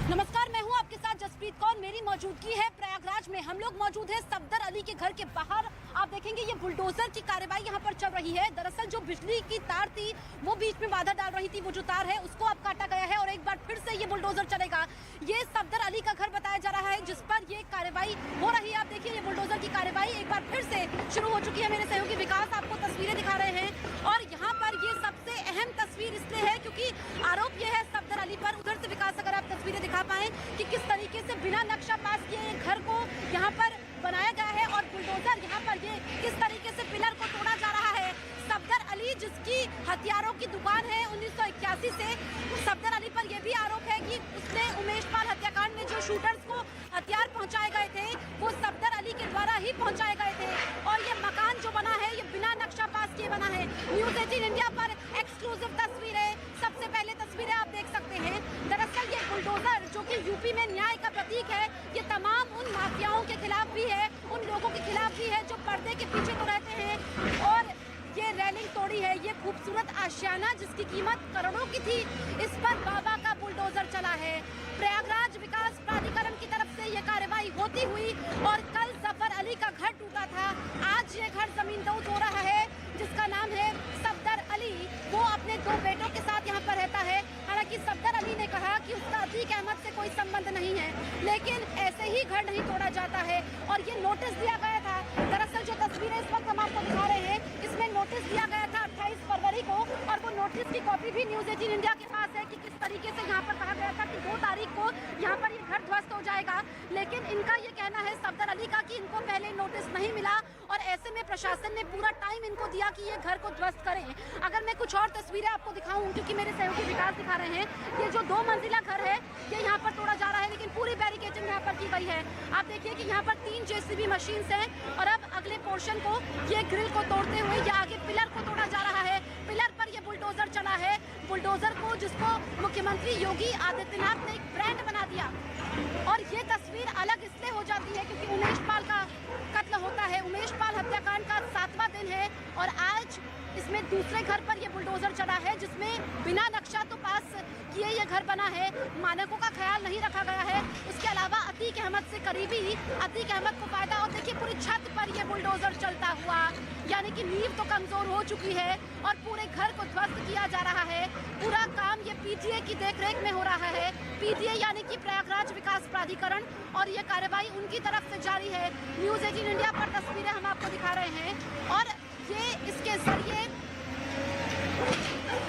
नमस्कार, मैं हूं आपके साथ जसप्रीत कौर। मेरी मौजूदगी है प्रयागराज में। हम लोग मौजूद हैं सफदर अली के घर के बाहर। आप देखेंगे ये बुलडोजर की कार्रवाई यहां पर चल रही है। दरअसल जो बिजली की तार थी वो बीच में बाधा डाल रही थी, वो जो तार है उसको अब काटा गया है और एक बार फिर से ये बुलडोजर चलेगा। ये सफदर अली का घर बताया जा रहा है जिस पर ये कार्रवाई हो रही है। आप देखिए ये बुलडोजर की कार्रवाई एक बार फिर से शुरू हो चुकी है। मेरे सहयोगी विकास आपको तस्वीरें दिखा रहे हैं और यहाँ पर ये सबसे अहम तस्वीर इसलिए है क्योंकि आरोप ये है सफदर अली पर। उधर से विकास अगर आप तस्वीरें दिखा पाएं कि किस तरीके से बिना नक्शा पास किए घर को यहाँ पर बनाया गया है और बुलडोजर यहाँ पर ये किस तरीके से पिलर को तोड़ा जा रहा है। सफदर अली जिसकी हथियारों की दुकान है 1981 से, सफदर अली पर यह भी आरोप है कि उसने उमेश पाल हत्याकांड में जो शूटर्स को हथियार पहुंचाए गए थे वो सफदर अली के द्वारा ही पहुंचाए गए थे और ये मकान जो बना है ये बिना नक्शा पास किए बना है। न्यूज़ 18 इंडिया पर एक्सक्लूसिव तस्वीरें, सबसे पहले तस्वीरें आप देख सकते हैं। दरअसल ये बुलडोजर जो कि यूपी में न्याय का प्रतीक है, ये तमाम उन माफियाओं के खिलाफ भी है, उन लोगों के खिलाफ भी है जो पर्दे के पीछे तो रहते हैं और ये रेलिंग तोड़ी है। ये खूबसूरत आशियाना जिसकी कीमत करोड़ों की थी, इस पर बाबा का बुलडोजर चला है। प्रयागराज विकास प्राधिकरण की तरफ से ये कार्रवाई होती हुई और कल जफर अली का घर टूटा था, आज ये घर जमींदोज हो रहा है जिसका नाम है सफदर अली। वो अपने 2 बेटों के साथ यहाँ पर रहता है। हालांकि सफदर अली ने कहा कि उसका अतीक अहमद से कोई संबंध नहीं है, लेकिन ऐसे ही घर नहीं तोड़ा जाता है और ये नोटिस दिया गया था। दरअसल जो तस्वीरें इस वक्त हम आपको दिखा रहे हैं इसमें नोटिस दिया गया था 28 फरवरी को और वो नोटिस की कॉपी भी न्यूज़ 18 इंडिया के पास है कि किस तरीके से यहाँ पर कहा गया था कि 2 तारीख को यहाँ पर ये घर ध्वस्त हो जाएगा। लेकिन इनका ये कहना है सफदर अली का कि इनको पहले नोटिस नहीं मिला और ऐसे में प्रशासन ने पूरा टाइम इनको दिया कि ये घर को ध्वस्त करें। अगर मैं कुछ और तस्वीरें आपको दिखाऊं, क्योंकि मेरे सहयोगी विकास दिखा रहे हैं, ये जो 2 मंजिला घर है ये यहाँ पर तोड़ा जा रहा है लेकिन पूरी बैरिकेडिंग यहाँ पर की गई है। आप देखिए कि यहाँ पर 3 जेसीबी मशीन हैं और अब अगले पोर्शन को ये ग्रिल को तोड़ते हुए ये आगे पिलर को तोड़ा जा रहा है। पिलर पर ये बुलडोजर चला है, बुलडोजर को जिसको मुख्यमंत्री योगी आदित्यनाथ ने एक ब्रांड बना दिया। और ये तस्वीर अलग इसलिए हो जाती है क्योंकि उमेश पाल का कत्ल होता है। उमेश पाल हत्याकांड का 7वां दिन है और आज इसमें दूसरे घर पर ये बुलडोजर चला है जिसमें बिना नक्शा तो पास किए ये घर बना है, मानकों का ख्याल नहीं रखा गया है। उसके अलावा अतीक अहमद से करीबी अतीक अहमद को फायदा। और देखिए पूरी छत पर ये बुलडोजर चलता हुआ, यानी कि नींव तो कमजोर हो चुकी है और पूरे घर को ध्वस्त किया जा रहा है। पूरा काम ये पीटीए की देखरेख में हो रहा है। पीटीए यानी कि प्रयागराज विकास प्राधिकरण, और ये कार्रवाई उनकी तरफ से जारी है। न्यूज़ 18 इंडिया पर तस्वीरें हम आपको दिखा रहे हैं और ये इसके जरिए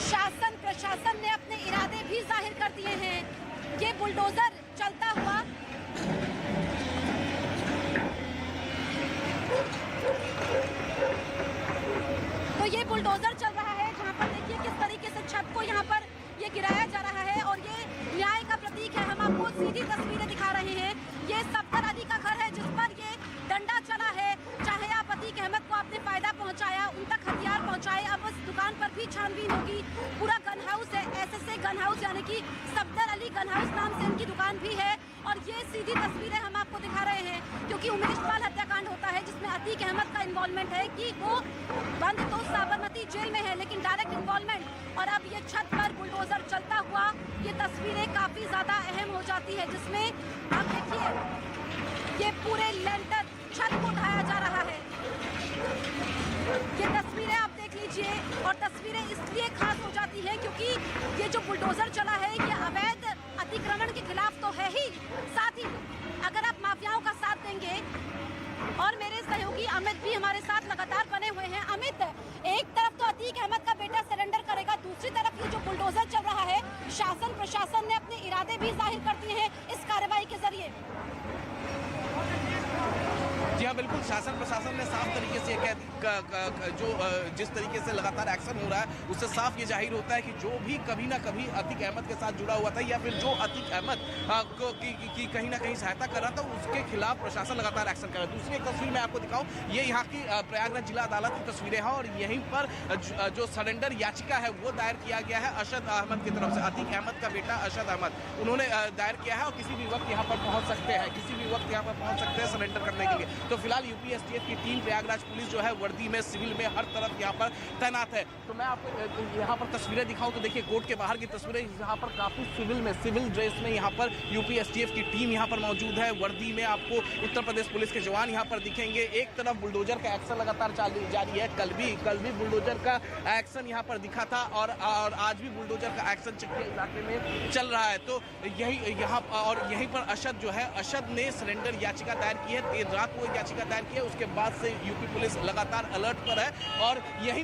शासन प्रशासन ने अपने इरादे भी जाहिर कर दिए हैं। ये बुलडोजर चलता हुआ तो ये बुलडोजर चल रहा है जहां पर देखिए किस तरीके से छत को यहाँ पर ये गिराया जा रहा है और ये न्याय का प्रतीक है। हम आपको सीधी तस्वीरें दिखा रहे हैं। ये सफदर अली का घर है जिस पर ये डंडा चला है। चाहे आप अतीक अहमद को आपने फायदा पहुंचाया, उन तक हथियार पहुंचाए, अब उस दुकान पर भी छानबीन होगी। पूरा गन हाउस है, एसएसए गन हाउस यानी कि सफदर अली गन हाउस नाम से इनकी दुकान भी है। और ये सीधी तस्वीरें हम आपको दिखा रहे हैं क्योंकि उमेश पाल हत्याकांड होता है जिसमें अतीक अहमद का इन्वॉल्वमेंट है कि वो बंद तो साबरमती जेल में है लेकिन डायरेक्ट इन्वॉल्वमेंट। और अब ये छत पर बुलडोजर चलता हुआ ये तस्वीरें काफ़ी ज़्यादा अहम हो जाती है जिसमें आप देखिए ये पूरे लेंटर छत को उठाया जा रहा है। ये तस्वीरें आप देख लीजिए और तस्वीरें इसलिए खास हो जाती है क्योंकि ये जो बुलडोजर चला है ये अवैध अतिक्रमण के खिलाफ तो है ही, साथ ही अगर आप माफियाओं का साथ देंगे। और मेरे सहयोगी अमित भी हमारे साथ लगातार बने हुए हैं। अमित, एक तरफ तो अतीक अहमद का बेटा सरेंडर करेगा, दूसरी तरफ ये जो बुलडोजर चल रहा है, शासन प्रशासन ने अपने इरादे भी जाहिर कर दिए हैं इस कार्रवाई के जरिए। जी हाँ, बिल्कुल। शासन प्रशासन ने साफ तरीके से जिस तरीके से लगातार एक्शन हो रहा है उससे साफ ये जाहिर होता है कि जो भी कभी ना कभी अतीक अहमद के साथ जुड़ा हुआ था या फिर जो अतीक अहमद की कहीं ना कहीं सहायता कर रहा था उसके खिलाफ प्रशासन लगातार एक्शन कर रहा है। दूसरी एक तस्वीर मैं आपको दिखाऊं, ये यहाँ की प्रयागराज जिला अदालत की तस्वीरें हैं और यहीं पर जो सरेंडर याचिका है वो दायर किया गया है अरशद अहमद की तरफ से। अतीक अहमद का बेटा अरशद अहमद उन्होंने दायर किया है और किसी भी वक्त यहाँ पर पहुँच सकते हैं, किसी भी वक्त यहाँ पर पहुँच सकते हैं सरेंडर करने के लिए। तो फिलहाल यूपीएसटीएफ की टीम प्रयागराज पुलिस जो है वर्दी में, सिविल में, हर तरफ यहाँ पर तैनात है। तो मैं आपको यहाँ पर तस्वीरें दिखाऊं तो देखिए कोर्ट के बाहर की तस्वीरें, यहाँ पर काफी सिविल ड्रेस में यहाँ पर यूपी एसटीएफ की टीम यहाँ पर मौजूद है। वर्दी में आपको उत्तर प्रदेश पुलिस के जवान यहाँ पर दिखेंगे। एक तरफ बुलडोजर का एक्शन लगातार जारी है। कल भी बुलडोजर का एक्शन यहाँ पर दिखा था और आज भी बुलडोजर का एक्शन चकिया इलाके में चल रहा है। तो यहीं पर अशद जो है, अशद ने सरेंडर याचिका दायर की है। देर रात को याचिका दायर की है, उसके बाद से यूपी पुलिस लगातार अलर्ट पर है और यहीं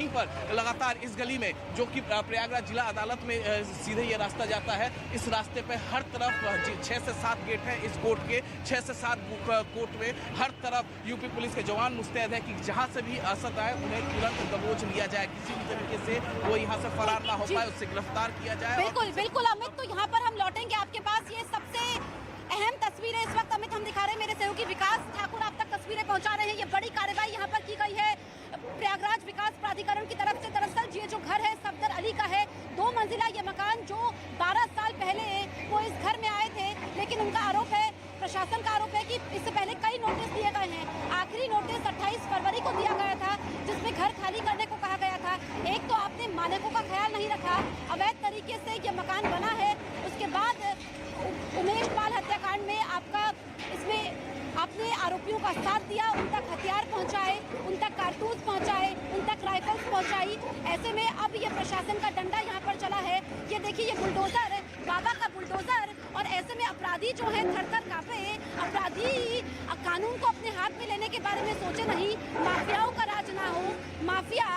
पर लगातार इस गली में जो कि प्रयागराज जिला अदालत में सीधे ये रास्ता जाता है, इस रास्ते पे हर तरफ 6 से 7 गेट हैं इस कोर्ट के। 6 से 7 कोर्ट में हर तरफ यूपी पुलिस के जवान मुस्तैद है कि जहां से भी असद आए उन्हें तुरंत दबोच लिया जाए, किसी भी तरीके से वो यहाँ से फरार ना हो पाए, उससे गिरफ्तार किया जाए। बिल्कुल अमित, तो यहाँ पर हम लौटेंगे आपके पास। ये सबसे अहम तस्वीरें इस वक्त अमित हम दिखा रहे हैं, मेरे सहयोगी विकास ठाकुर आप तक तस्वीरें पहुंचा रहे हैं। ये बड़ी कार्रवाई यहाँ पर की गई है प्रयागराज विकास प्राधिकरण की तरफ से। दरअसल ये जो घर है सफदर अली का है, 2 मंजिला ये मकान, जो 12 साल पहले वो इस घर में आए थे, लेकिन उनका आरोप है, प्रशासन का आरोप है कि इससे पहले कई नोटिस दिए गए हैं। आखिरी नोटिस 28 फरवरी को दिया गया था, जिसमें घर खाली करने को कहा गया था। एक तो आपने मालिकों का ख्याल नहीं रखा, अवैध तरीके से ये मकान बना है। उसके बाद उमेश पाल हत्याकांड में इसमें आपने आरोपियों का साथ दिया, उन तक हथियार पहुंचाए, उन तक कारतूस पहुंचाए, उन तक राइफल्स पहुंचाई। ऐसे में अब ये प्रशासन का डंडा यहाँ पर चला है। ये देखिए, ये बुलडोजर, बाबा का बुलडोजर, और ऐसे में अपराधी जो है थर-थर कांपे। अपराधी कानून को अपने हाथ में लेने के बारे में सोचे नहीं, माफियाओं का राज ना हो। माफिया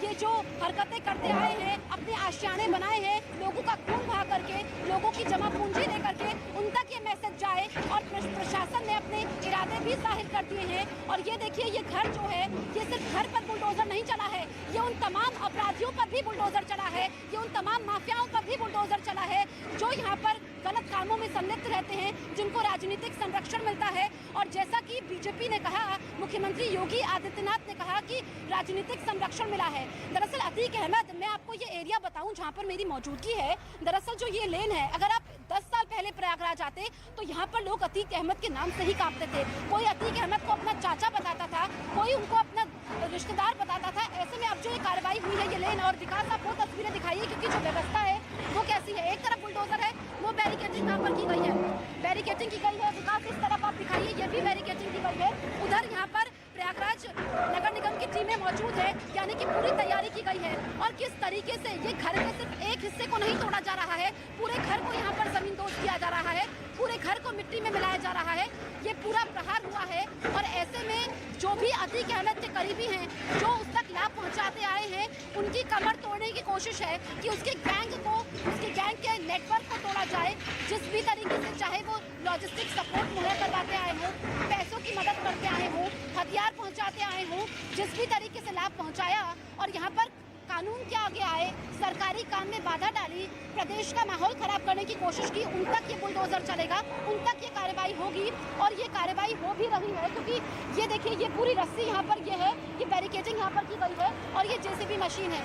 ये जो हरकतें करते आए हैं, अपने आशियाने बनाए हैं, लोगों का खून बहा करके, लोगों की जमा पूंजी ले करके उन तक ये मैसेज जाए, और प्रशासन ने अपने इरादे भी जाहिर कर दिए हैं। और ये देखिए, ये घर जो है, ये सिर्फ घर पर बुलडोजर नहीं चला है, ये उन तमाम अपराधियों पर भी बुलडोजर चला है, ये उन तमाम माफियाओं पर भी बुलडोजर चला है जो यहाँ पर गलत कामों में संलिप्त रहते हैं, जिनको राजनीतिक संरक्षण मिलता है। और जैसा कि बीजेपी ने कहा, मुख्यमंत्री योगी आदित्यनाथ ने कहा कि राजनीतिक संरक्षण मिला है। दरअसल अतीक अहमद, मैं आपको ये एरिया बताऊं जहाँ पर मेरी मौजूदगी है। दरअसल जो ये लेन है, अगर आप 10 साल पहले प्रयागराज आते तो यहाँ पर लोग अतीक अहमद के नाम से ही कांपते थे। कोई अतीक अहमद को अपना चाचा बताता था, कोई उनको अपना रिश्तेदार बताता था। ऐसे में अब जो ये कार्रवाई हुई है, ये लेन, और विकास आप वो तस्वीरें दिखाइए, क्योंकि जो व्यवस्था है वो कैसी है। एक तरफ बुलडोजर है, वो बैरिकेडिंग यहाँ पर की गई है, बैरिकेडिंग की गई है। विकास इस तरफ आप दिखाइए, ये भी बैरिकेडिंग की गई है। उधर यहाँ पर प्रयागराज नगर निगम की टीमें मौजूद है, यानी कि पूरी तैयारी की गई है। और किस तरीके से ये घर के सिर्फ एक हिस्से को नहीं तोड़ा जा रहा है, पूरे घर को यहाँ पर जमीन दोज किया जा रहा है, पूरे घर को मिट्टी में मिलाया जा रहा है। ये पूरा प्रहार हुआ है। और ऐसे में जो भी अतीक अहमद के करीबी हैं, जो उस तक लाभ पहुँचाते आए हैं, उनकी कमर तोड़ने की कोशिश है कि उसके गैंग के नेटवर्क को तोड़ा जाए। जिस भी तरीके से, चाहे वो लॉजिस्टिक सपोर्ट मुहैया करवाते आए हों, पैसों की मदद करते आए हों, हथियार पहुंचाते आए हों, जिस भी तरीके से लाभ पहुंचाया और यहाँ पर कानून के आगे आए, सरकारी काम में बाधा डाली, प्रदेश का माहौल खराब करने की कोशिश की, उन तक ये बुलडोजर चलेगा, उन तक ये कार्रवाई होगी। और ये कार्रवाई हो भी रही है, क्योंकि ये देखिए, ये पूरी रस्सी यहाँ पर ये है, ये बैरिकेडिंग यहाँ पर की गई है, और ये जेसीबी मशीन है।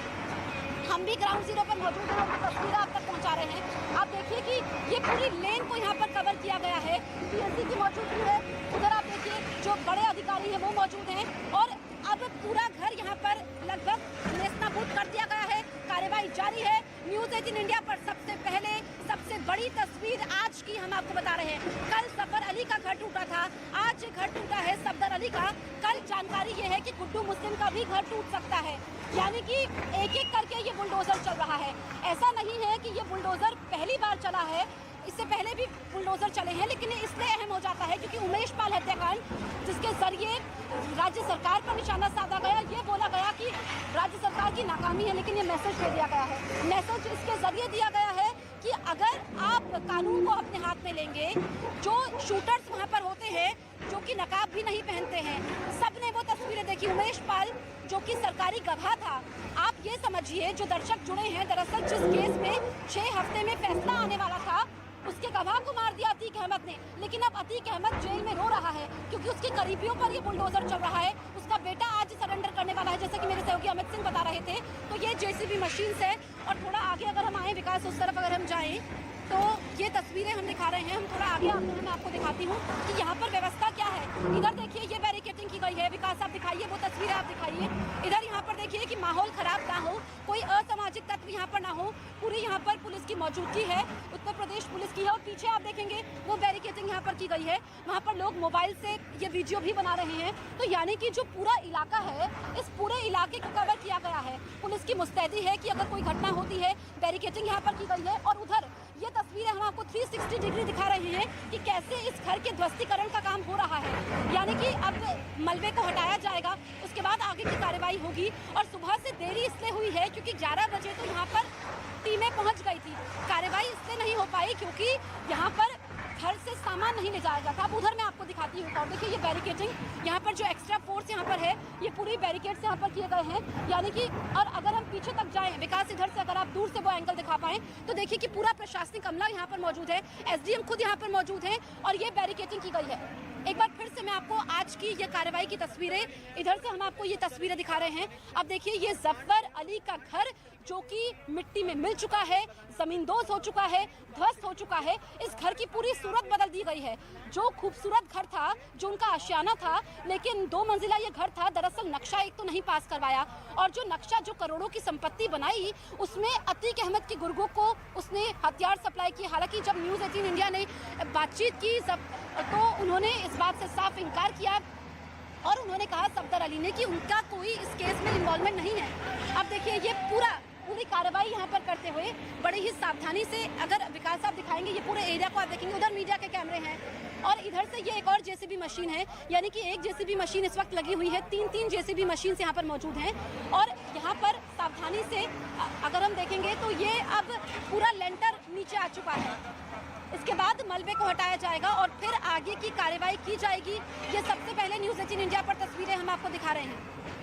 हम भी ग्राउंड जीरो पर मौजूद हैं और तस्वीरें आप तक पहुंचा रहे हैं। आप देखिए कि ये पूरी लेन को यहाँ पर कवर किया गया है, पीएससी की मौजूदगी है। उधर आप देखिए, जो बड़े अधिकारी हैं वो मौजूद हैं, और अब पूरा घर यहाँ पर लगभग नेस्तनाबूद कर दिया गया है। कार्रवाई जारी है। न्यूज़ 18 इंडिया पर सबसे पहले सबसे बड़ी तस्वीर आज की हम आपको बता रहे हैं। कल सफर अली का घर टूटा था, आज घर टूटा है सफदर अली का। कल जानकारी ये है कि गुड्डू मुस्लिम का भी घर टूट सकता है, यानी कि एक एक करके ये बुलडोजर चल रहा है। ऐसा नहीं है कि ये बुलडोजर पहली बार चला है, इससे पहले भी बुलडोजर चले हैं, लेकिन इसलिए अहम हो जाता है क्योंकि उमेश पाल हत्याकांड, जिसके जरिए राज्य सरकार पर निशाना साधा गया, ये बोला गया कि राज्य सरकार की नाकामी है, लेकिन ये मैसेज दे दिया गया है। मैसेज इसके जरिए दिया गया है कि अगर आप कानून को अपने हाथ में लेंगे, जो शूटर्स वहाँ पर होते हैं, जो कि नकाब भी नहीं पहनते हैं, सबने वो तस्वीरें देखी। उमेश पाल जो कि सरकारी गवाह था, आप ये समझिए, जो दर्शक जुड़े हैं, दरअसल जिस केस में 6 हफ्ते में फैसला आने वाला था, उसके गवाह को मार दिया अतीक अहमद ने। लेकिन अब अतीक अहमद जेल में रो रहा है क्योंकि उसके करीबियों पर ये बुलडोजर चल रहा है। उसका बेटा आज सरेंडर करने वाला है, जैसे कि मेरे सहयोगी अमित सिंह बता रहे थे। तो ये जेसीबी मशीन से, और थोड़ा आगे अगर हम आए विकास, उस तरफ अगर हम जाएं, तो ये तस्वीरें हम दिखा रहे हैं। हम थोड़ा आगे आते हैं, मैं आपको दिखाती हूँ कि यहाँ पर व्यवस्था क्या है। इधर देखिए, ये बैरिकेडिंग की गई है। विकास आप दिखाइए वो तस्वीरें, आप दिखाइए। इधर यहाँ पर देखिए कि माहौल खराब ना हो, कोई असामाजिक तत्व यहाँ पर ना हो। पूरी यहाँ पर पुलिस की मौजूदगी है, उत्तर प्रदेश पुलिस की है। और पीछे आप देखेंगे वो बैरिकेडिंग यहाँ पर की गई है, वहाँ पर लोग मोबाइल से ये वीडियो भी बना रहे हैं। तो यानी कि जो पूरा इलाका है, इस पूरे इलाके को कवर किया गया है। पुलिस की मुस्तैदी है कि अगर कोई घटना होती है, बैरिकेडिंग यहाँ पर की गई है। और उधर ये तस्वीरें हम आपको 360 डिग्री दिखा रहे हैं कि कैसे इस घर के ध्वस्तीकरण का काम हो रहा है। यानी कि अब मलबे को हटाया जाएगा, उसके बाद आगे की कार्रवाई होगी। और सुबह से देरी इसलिए हुई है क्योंकि 11 बजे तो यहाँ पर टीमें पहुँच गई थी। कार्रवाई इसलिए नहीं हो पाई क्योंकि यहाँ पर घर से सामान नहीं ले जाया जाता। अब उधर मैं आपको दिखाती हूँ। और देखिए ये बैरिकेडिंग यहाँ पर जो एक्स्ट्रा फोर्स यहाँ पर है, ये पूरी बैरिकेड्स यहाँ पर किए गए हैं। यानी कि और अगर हम पीछे तक जाएं, विकास इधर से अगर आप दूर से वो एंगल दिखा पाएं तो देखिए कि पूरा प्रशासनिक अमला यहाँ पर मौजूद है, एसडीएम खुद यहाँ पर मौजूद है और ये बैरिकेडिंग की गई है। एक बार फिर से मैं आपको आज की ये कार्रवाई की तस्वीरें, इधर से हम आपको ये तस्वीरें दिखा रहे हैं। अब देखिए ये जफर अली का घर जो कि मिट्टी में मिल चुका है, जमींदोज हो चुका है, ध्वस्त हो चुका है। इस घर की पूरी सूरत बदल दी गई है। जो खूबसूरत घर था, जो उनका आशियाना था, लेकिन 2 मंजिला ये घर था, दरअसल नक्शा एक तो नहीं पास करवाया। और जो नक्शा जो करोड़ों की संपत्ति बनाई, उसमें अतीक अहमद की गुर्गों को उसने हथियार सप्लाई किए। हालांकि जब न्यूज़ 18 इंडिया ने बातचीत की तो उन्होंने इस बात से साफ इनकार किया और उन्होंने कहा सफदर अली ने कि उनका कोई इस केस में इन्वॉल्वमेंट नहीं है। अब देखिए ये पूरी कार्रवाई यहाँ पर करते हुए बड़ी ही सावधानी से, अगर विकास साहब दिखाएंगे ये पूरे एरिया को आप देखेंगे, उधर मीडिया के कैमरे हैं और इधर से ये एक और जेसीबी मशीन है। यानी कि एक जेसीबी मशीन इस वक्त लगी हुई है, 3 जेसीबी मशीन यहाँ पर मौजूद हैं। और यहाँ पर सावधानी से अगर हम देखेंगे तो ये अब पूरा लेंटर नीचे आ चुका है। इसके बाद मलबे को हटाया जाएगा और फिर आगे की कार्रवाई की जाएगी। ये सबसे पहले न्यूज़ 18 इंडिया पर तस्वीरें हम आपको दिखा रहे हैं।